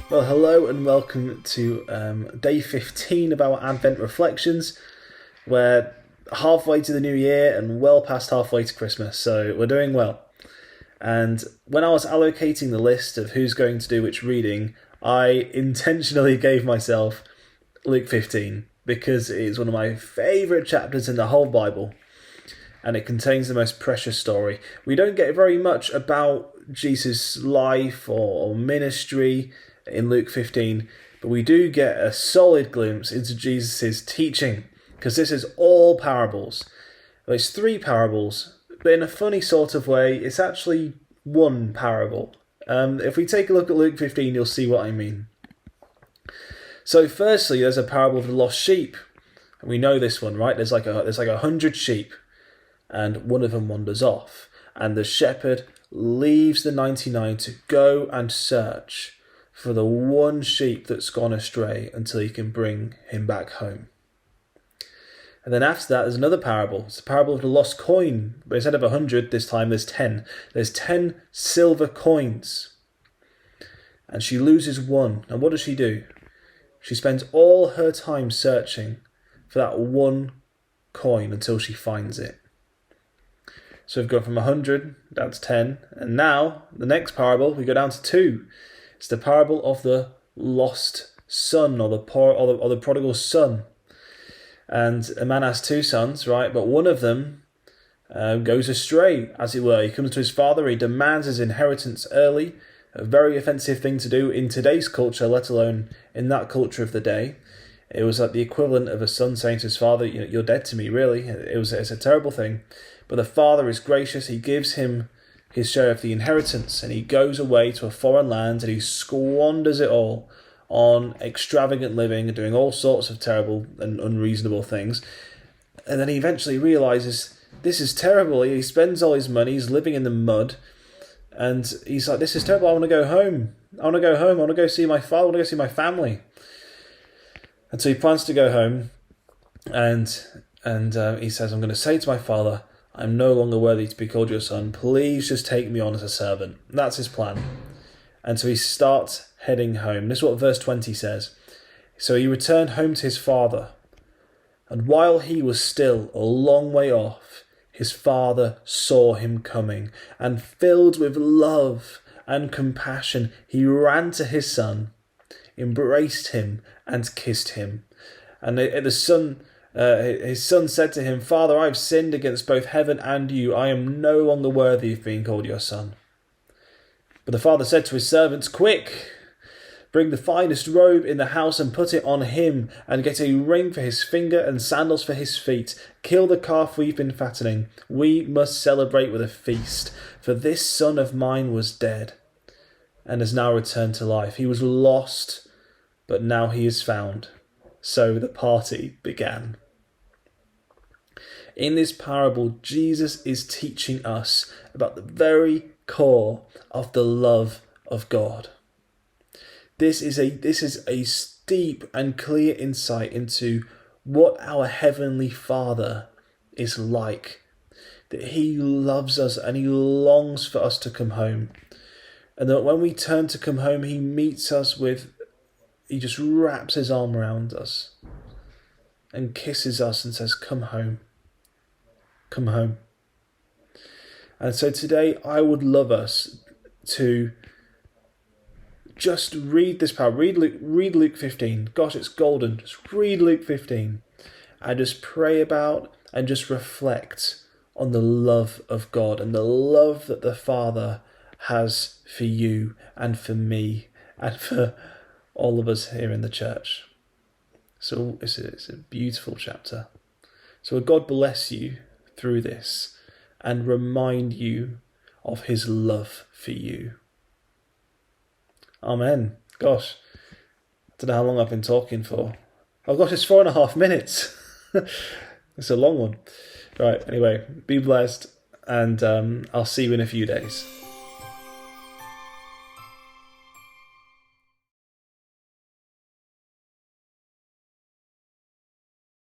Well, hello and welcome to day 15 of our Advent reflections. We're halfway to the new year and well past halfway to Christmas, so we're doing well. And when I was allocating the list of who's going to do which reading, I intentionally gave myself Luke 15 because it is one of my favourite chapters in the whole Bible, and it contains the most precious story. We don't get very much about Jesus' life or ministry in Luke 15, but we do get a solid glimpse into Jesus' teaching, because this is all parables. Well, it's three parables, but in a funny sort of way, it's actually one parable. If we take a look at Luke 15, you'll see what I mean. So firstly, there's a parable of the lost sheep. And we know this one, right? There's like 100 sheep, and one of them wanders off. And the shepherd leaves the 99 to go and search for the one sheep that's gone astray until he can bring him back home. And then after that, there's another parable. It's the parable of the lost coin. But instead of 100, this time there's 10. There's 10 silver coins. And she loses one. And what does she do? She spends all her time searching for that one coin until she finds it. So we've gone from 100 down to 10. And now, the next parable, we go down to 2. It's the parable of the lost son, or the prodigal son. And a man has 2 sons, right? But one of them goes astray, as it were. He comes to his father, he demands his inheritance early. A very offensive thing to do in today's culture, let alone in that culture of the day. It was like the equivalent of a son saying to his father, "You're dead to me," really. It's a terrible thing. But the father is gracious. He gives him his share of the inheritance, and he goes away to a foreign land and he squanders it all on extravagant living and doing all sorts of terrible and unreasonable things. And then he eventually realizes, this is terrible. He spends all his money, he's living in the mud, and he's like, this is terrible. I want to go home. I want to go see my father. I want to go see my family. And so he plans to go home, and he says, I'm going to say to my father, I'm no longer worthy to be called your son. Please just take me on as a servant. And that's his plan. And so he starts heading home. This is what verse 20 says. So he returned home to his father. And while he was still a long way off, his father saw him coming. And filled with love and compassion, he ran to his son, embraced him, and kissed him. And his son said to him, Father, I have sinned against both heaven and you. I am no longer worthy of being called your son. But the father said to his servants, Quick, bring the finest robe in the house and put it on him, and get a ring for his finger and sandals for his feet. Kill the calf we've been fattening. We must celebrate with a feast. For this son of mine was dead and has now returned to life. He was lost, but now he is found. So the party began. In this parable, Jesus is teaching us about the very core of the love of God. This is a steep and clear insight into what our Heavenly Father is like. That He loves us and He longs for us to come home. And that when we turn to come home, He meets us He just wraps His arm around us and kisses us and says, Come home. Come home. And so today I would love us to just read this parable. Read Luke 15. Gosh, it's golden. Just read Luke 15 and just pray about and just reflect on the love of God and the love that the Father has for you and for me and for all of us here in the church. So it's a beautiful chapter. So God bless you through this and remind you of His love for you. Amen. Gosh, I don't know how long I've been talking for. Oh gosh, it's 4.5 minutes. It's a long one. Right, anyway, be blessed, and I'll see you in a few days.